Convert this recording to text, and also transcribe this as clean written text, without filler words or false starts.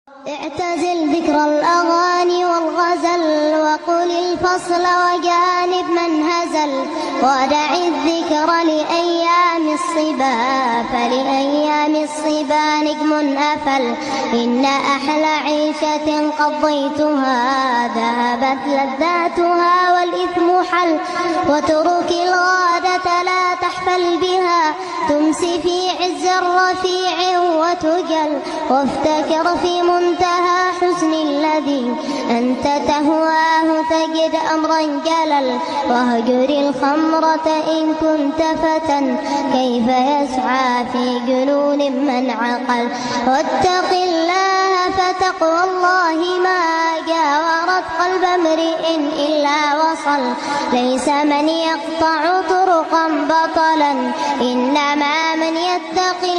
اعتزل ذكر الأغاني والغزل وقل الفصل وجانب من هزل ودع الذكر لأيام الصبا فلأيام الصبا نجم أفل إن أحلى عيشة قضيتها ذهبت لذاتها والإثم حل وترك الغادة لا تحفل بها تمسي في عز الرفيع وتجل وافتكر في منتهى حسن الذي أنت تهواه تجد أمرا جلل واهجر الخمرة إن كنت فتى كيف يسعى في جنون من عقل واتق الله فتقوى الله ما جاورت قلب امرئ إلا وصل ليس من يقطع طرقا بطلا إنما من يتقي